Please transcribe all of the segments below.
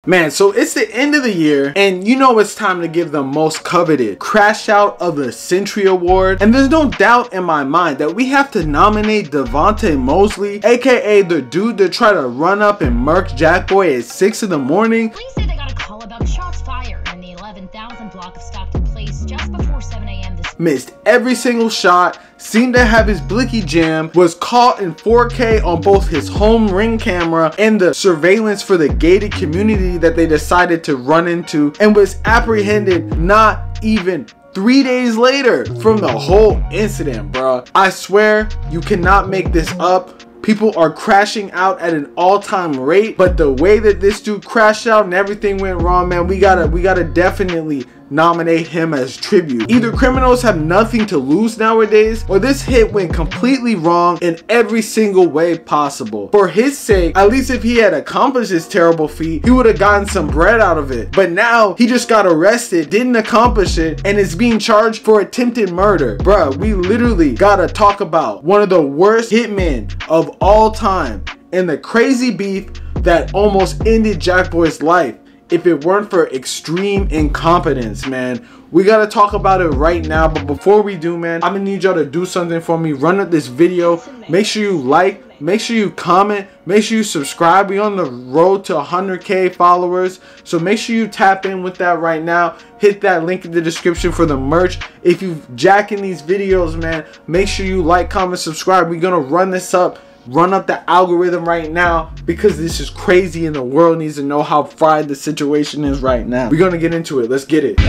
Man, so it's the end of the year, and you know it's time to give the most coveted Crash Out of the Century Award. And there's no doubt in my mind that we have to nominate Devontae Mosley, aka the dude that tried to run up and murk JACKBOY at 6 in the morning. Police say they got a call about shots fired in the 11,000 block of Stockton Place just before 7 a.m. Missed every single shot, seemed to have his blicky jam, was caught in 4K on both his home ring camera and the surveillance for the gated community that they decided to run into, and was apprehended not even 3 days later from the whole incident, bruh. I swear you cannot make this up. People are crashing out at an all-time rate, but the way that this dude crashed out and everything went wrong, man, we gotta definitely nominate him as tribute. Either criminals have nothing to lose nowadays, or this hit went completely wrong in every single way possible. For his sake, at least if he had accomplished this terrible feat, he would have gotten some bread out of it. But now he just got arrested, didn't accomplish it, and is being charged for attempted murder. Bruh, we literally gotta talk about one of the worst hitmen of all time and the crazy beef that almost ended JACKBOY's life if it weren't for extreme incompetence, man. We gotta talk about it right now, but before we do, man, I'm gonna need y'all to do something for me. Run up this video, make sure you like, make sure you comment, make sure you subscribe. We on the road to 100K followers, so make sure you tap in with that right now. Hit that link in the description for the merch. If you jacking these videos, man, make sure you like, comment, subscribe. We're gonna run this up, run up the algorithm right now, because this is crazy and the world needs to know how fried the situation is right now. We're gonna get into it. Let's get it.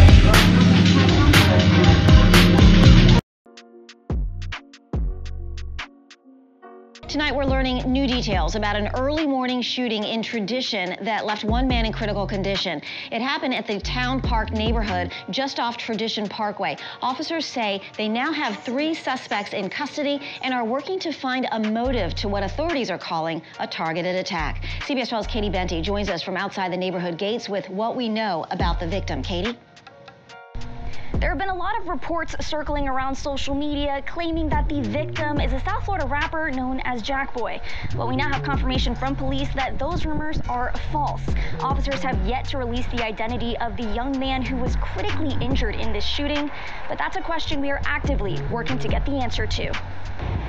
Tonight we're learning new details about an early morning shooting in Tradition that left one man in critical condition. It happened at the Town Park neighborhood just off Tradition Parkway. Officers say they now have 3 suspects in custody and are working to find a motive to what authorities are calling a targeted attack. CBS 12's Katie Benty joins us from outside the neighborhood gates with what we know about the victim. Katie? There have been a lot of reports circling around social media claiming that the victim is a South Florida rapper known as JACKBOY. But we now have confirmation from police that those rumors are false. Officers have yet to release the identity of the young man who was critically injured in this shooting, but that's a question we are actively working to get the answer to.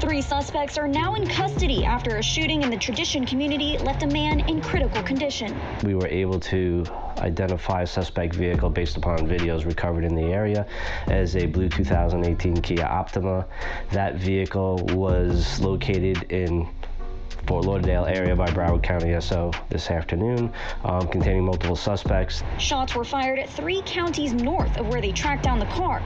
3 suspects are now in custody after a shooting in the Tradition community left a man in critical condition. We were able to identify a suspect vehicle based upon videos recovered in the area as a blue 2018 Kia Optima. That vehicle was located in Fort Lauderdale area by Broward County SO this afternoon, containing multiple suspects. Shots were fired at 3 counties north of where they tracked down the car.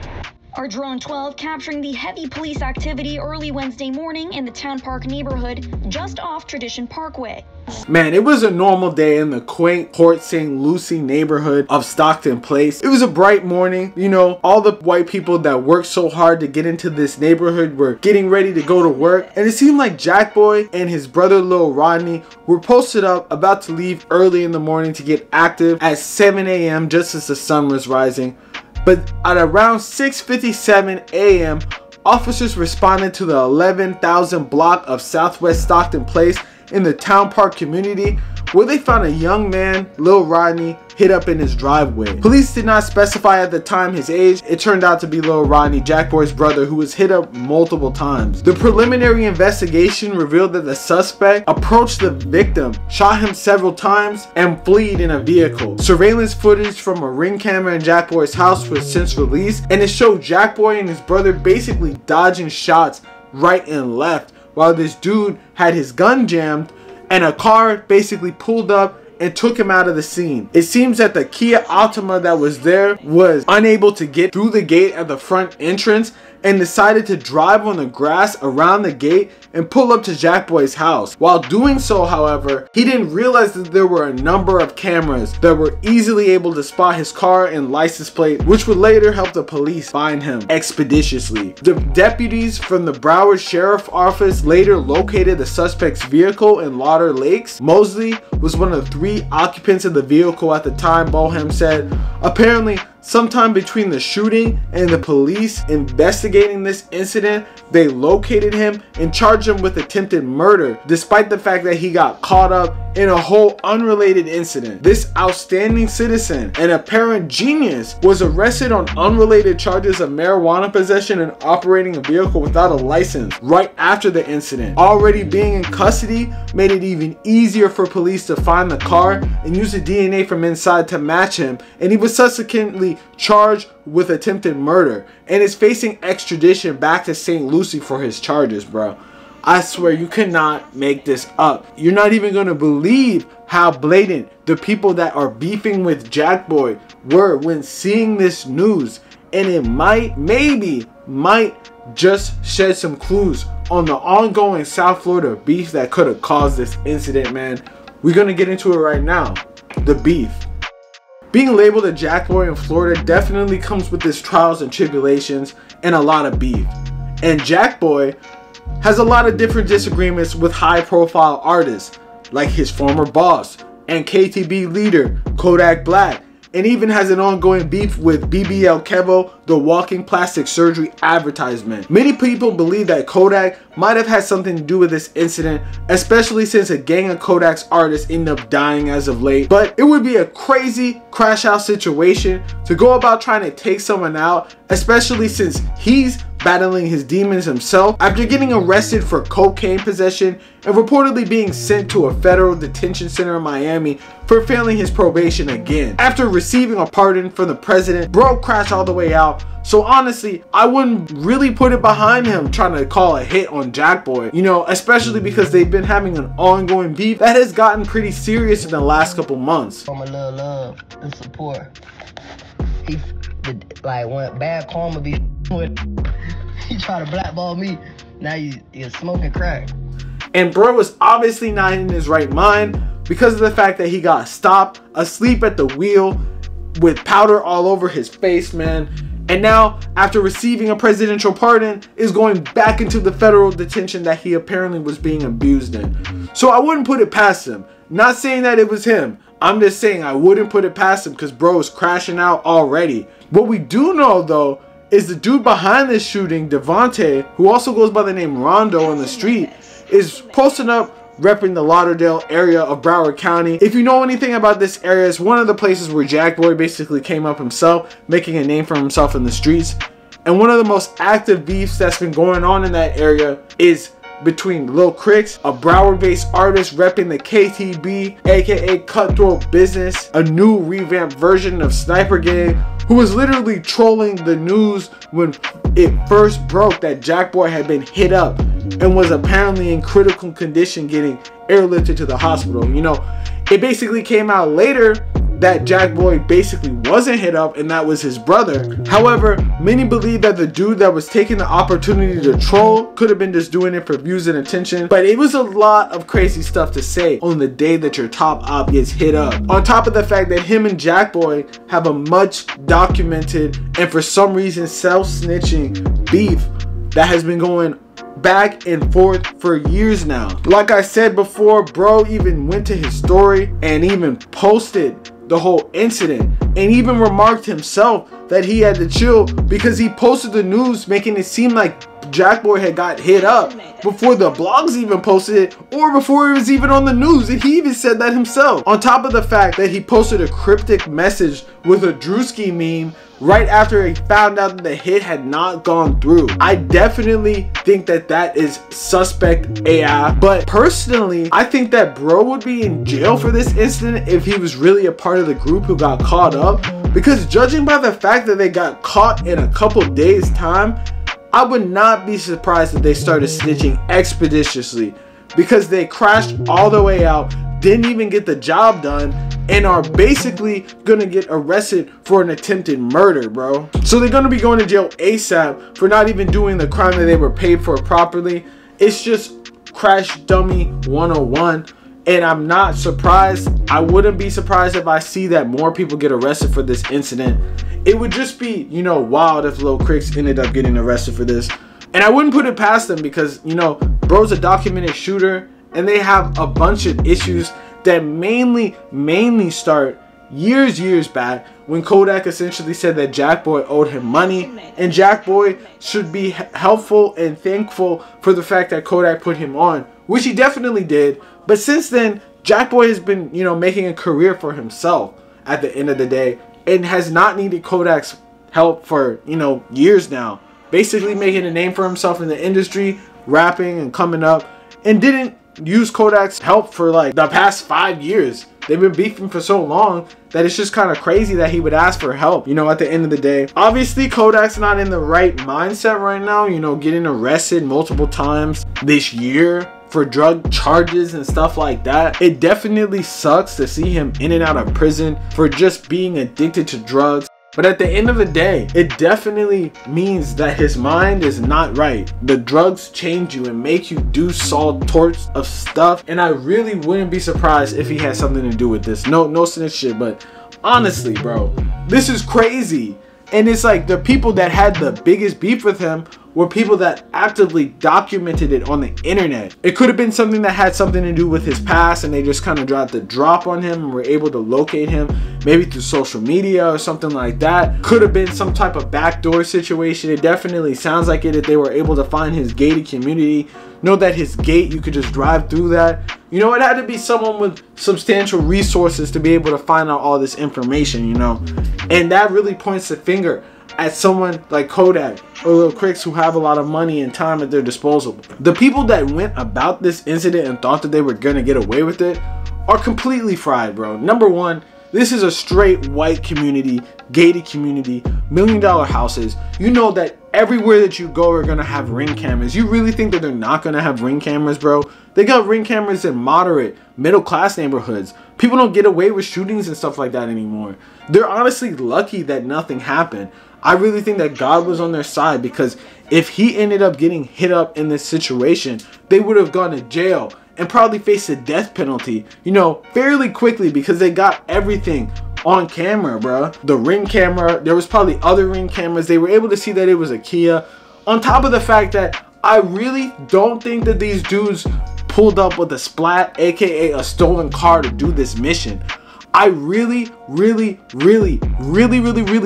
Our drone 12 capturing the heavy police activity early Wednesday morning in the Town Park neighborhood just off Tradition Parkway. Man, it was a normal day in the quaint Port St. Lucie neighborhood of Stockton Place. It was a bright morning. You know, all the white people that worked so hard to get into this neighborhood were getting ready to go to work. And it seemed like JACKBOY and his brother Lil Rodney were posted up about to leave early in the morning to get active at 7 a.m. just as the sun was rising. But at around 6:57 a.m., officers responded to the 11,000 block of Southwest Stockton Place in the Town Park community, where they found a young man, Lil Rodney, hid up in his driveway. Police did not specify at the time his age. It turned out to be Lil Rodney, JACKBOY's brother, who was hit up multiple times. The preliminary investigation revealed that the suspect approached the victim, shot him several times, and fled in a vehicle. Surveillance footage from a ring camera in JACKBOY's house was since released, and it showed JACKBOY and his brother basically dodging shots right and left, while this dude had his gun jammed and a car basically pulled up and took him out of the scene. It seems that the Kia Optima that was there was unable to get through the gate at the front entrance and decided to drive on the grass around the gate and pull up to JACKBOY's house. While doing so, however, he didn't realize that there were a number of cameras that were easily able to spot his car and license plate, which would later help the police find him expeditiously. The deputies from the Broward Sheriff Office later located the suspect's vehicle in Lauder Lakes. Mosley was one of the 3 occupants of the vehicle at the time, Bohem said. Apparently, sometime between the shooting and the police investigating this incident, they located him and charged him with attempted murder, despite the fact that he got caught up in a whole unrelated incident. This outstanding citizen and apparent genius was arrested on unrelated charges of marijuana possession and operating a vehicle without a license right after the incident. Already being in custody made it even easier for police to find the car and use the DNA from inside to match him, and he was subsequently charged with attempted murder and is facing extradition back to St. Lucie for his charges, bro. I swear, you cannot make this up. You're not even gonna believe how blatant the people that are beefing with JACKBOY were when seeing this news, and it might just shed some clues on the ongoing South Florida beef that could have caused this incident, man. We're gonna get into it right now. The beef. Being labeled a JACKBOY in Florida definitely comes with its trials and tribulations and a lot of beef. And JACKBOY has a lot of different disagreements with high profile artists like his former boss and KTB leader Kodak Black, and even has an ongoing beef with BBL Kevo, the walking plastic surgery advertisement. Many people believe that Kodak might have had something to do with this incident, especially since a gang of Kodak's artists ended up dying as of late. But it would be a crazy crash out situation to go about trying to take someone out, especially since he's battling his demons himself after getting arrested for cocaine possession and reportedly being sent to a federal detention center in Miami for failing his probation again. After receiving a pardon from the president, bro crashed all the way out. So honestly, I wouldn't really put it behind him trying to call a hit on JACKBOY, you know, especially because they've been having an ongoing beef that has gotten pretty serious in the last couple months. For my little love and support. He like when bad karma be with, he try to blackball me. Now you're smoking crack. And bro was obviously not in his right mind because of the fact that he got stopped asleep at the wheel with powder all over his face, man. And now, after receiving a presidential pardon, is going back into the federal detention that he apparently was being abused in. So I wouldn't put it past him. Not saying that it was him. I'm just saying I wouldn't put it past him because bro is crashing out already. What we do know though is the dude behind this shooting, Devontae, who also goes by the name Rondo on the street, is posting up repping the Lauderdale area of Broward County. If you know anything about this area, it's one of the places where JACKBOY basically came up himself, making a name for himself in the streets. And one of the most active beefs that's been going on in that area is between Lil Cricks, a Broward-based artist repping the KTB, aka Cutthroat Business, a new revamped version of Sniper Gang, who was literally trolling the news when it first broke that JACKBOY had been hit up and was apparently in critical condition getting airlifted to the hospital. You know, it basically came out later that JACKBOY basically wasn't hit up and that was his brother. However, many believe that the dude that was taking the opportunity to troll could have been just doing it for views and attention. But it was a lot of crazy stuff to say on the day that your top op gets hit up. On top of the fact that him and JACKBOY have a much documented and for some reason self-snitching beef that has been going back and forth for years now. Like I said before, bro even went to his story and even posted the whole incident and even remarked himself that he had to chill because he posted the news making it seem like JACKBOY had got hit up before the blogs even posted it or before it was even on the news, and he even said that himself. On top of the fact that he posted a cryptic message with a Drewski meme right after he found out that the hit had not gone through. I definitely think that that is suspect AF, but personally I think that bro would be in jail for this incident if he was really a part of the group who got caught up, because judging by the fact that they got caught in a couple days time, I would not be surprised if they started snitching expeditiously because they crashed all the way out, didn't even get the job done, and are basically gonna get arrested for an attempted murder, bro. So they're gonna be going to jail ASAP for not even doing the crime that they were paid for properly. It's just crash dummy 101. And I'm not surprised. I wouldn't be surprised if I see that more people get arrested for this incident. It would just be, you know, wild if Lil Cricks ended up getting arrested for this. And I wouldn't put it past them because, you know, bro's a documented shooter and they have a bunch of issues that mainly start years back when Kodak essentially said that JACKBOY owed him money, and JACKBOY should be helpful and thankful for the fact that Kodak put him on, which he definitely did. But since then, JACKBOY has been, you know, making a career for himself at the end of the day, and has not needed Kodak's help for, you know, years now. Basically making a name for himself in the industry, rapping and coming up, and didn't use Kodak's help for like the past 5 years. They've been beefing for so long that it's just kind of crazy that he would ask for help, you know, at the end of the day. Obviously, Kodak's not in the right mindset right now, you know, getting arrested multiple times this year for drug charges and stuff like that. It definitely sucks to see him in and out of prison for just being addicted to drugs. But at the end of the day, it definitely means that his mind is not right. The drugs change you and make you do all sorts of stuff. And I really wouldn't be surprised if he had something to do with this. No snitch shit, but honestly, bro, this is crazy. And it's like the people that had the biggest beef with him were people that actively documented it on the internet. It could have been something that had something to do with his past, and they just kind of dropped the drop on him and were able to locate him maybe through social media or something like that. Could have been some type of backdoor situation. It definitely sounds like it if they were able to find his gated community. Know that his gate, you could just drive through that. You know, it had to be someone with substantial resources to be able to find out all this information, you know. And that really points the finger at someone like Kodak or Lil Cricks who have a lot of money and time at their disposal. The people that went about this incident and thought that they were gonna get away with it are completely fried, bro. Number one, this is a straight white community, gated community, $1 million houses. You know that everywhere that you go are gonna have Ring cameras. You really think that they're not gonna have Ring cameras, bro? They got Ring cameras in moderate, middle class neighborhoods. People don't get away with shootings and stuff like that anymore. They're honestly lucky that nothing happened. I really think that God was on their side, because if he ended up getting hit up in this situation, they would have gone to jail and probably faced a death penalty, you know, fairly quickly, because they got everything on camera, bro. The Ring camera, there was probably other Ring cameras. They were able to see that it was a Kia. On top of the fact that I really don't think that these dudes pulled up with a splat, aka a stolen car, to do this mission. I really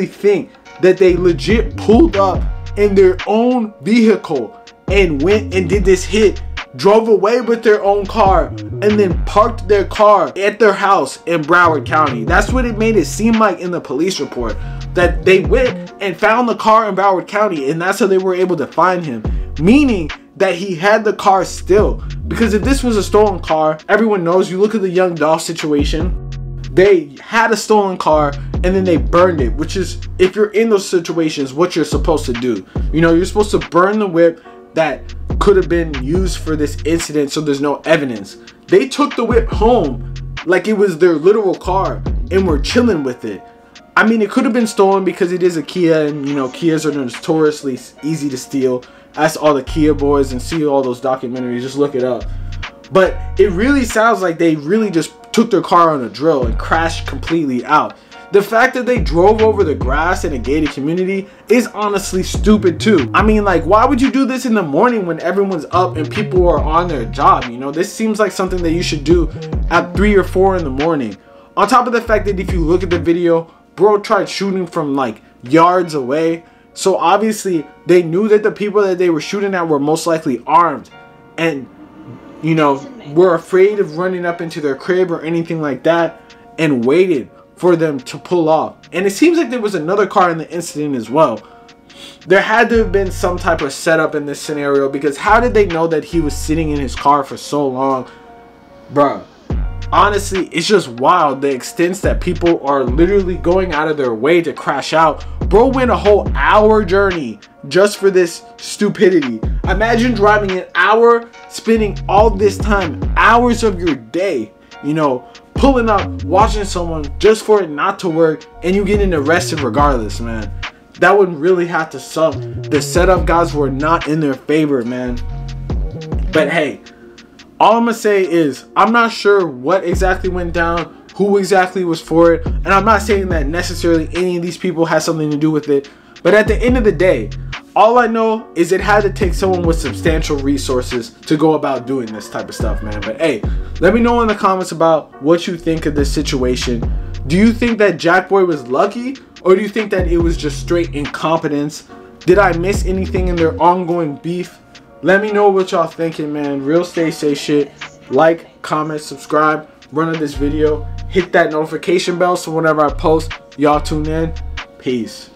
think that they legit pulled up in their own vehicle and went and did this hit, drove away with their own car, and then parked their car at their house in Broward County. That's what it made it seem like in the police report, that they went and found the car in Broward County, and that's how they were able to find him, meaning that he had the car still. Because if this was a stolen car, everyone knows, you look at the Young Dolph situation, they had a stolen car and then they burned it, which is, if you're in those situations, what you're supposed to do. You know, you're supposed to burn the whip that could have been used for this incident so there's no evidence. They took the whip home like it was their literal car and were chilling with it. I mean, it could have been stolen because it is a Kia, and you know, Kias are notoriously easy to steal. Ask all the Kia boys and see all those documentaries, just look it up. But it really sounds like they really just took their car on a drill and crashed completely out. The fact that they drove over the grass in a gated community is honestly stupid too. I mean, like, why would you do this in the morning when everyone's up and people are on their job? You know, this seems like something that you should do at 3 or 4 in the morning. On top of the fact that if you look at the video, bro tried shooting from like yards away. So obviously they knew that the people that they were shooting at were most likely armed, and you know, were afraid of running up into their crib or anything like that, and waited for them to pull off. And it seems like there was another car in the incident as well. There had to have been some type of setup in this scenario, because how did they know that he was sitting in his car for so long? Bruh, honestly, it's just wild the extents that people are literally going out of their way to crash out. Bro went a whole hour journey just for this stupidity. Imagine driving an hour, spending all this time, hours of your day, you know, pulling up, watching someone just for it not to work, and you getting arrested regardless, man. That would really have to suck. The setup guys were not in their favor, man. But hey, all I'm gonna say is, I'm not sure what exactly went down, who exactly was for it, and I'm not saying that necessarily any of these people had something to do with it. But at the end of the day, all I know is it had to take someone with substantial resources to go about doing this type of stuff, man. But hey, let me know in the comments about what you think of this situation. Do you think that JACKBOY was lucky, or do you think that it was just straight incompetence? Did I miss anything in their ongoing beef? Let me know what y'all thinking, man. Real stay say shit. Like, comment, subscribe, run on this video, hit that notification bell so whenever I post, y'all tune in. Peace.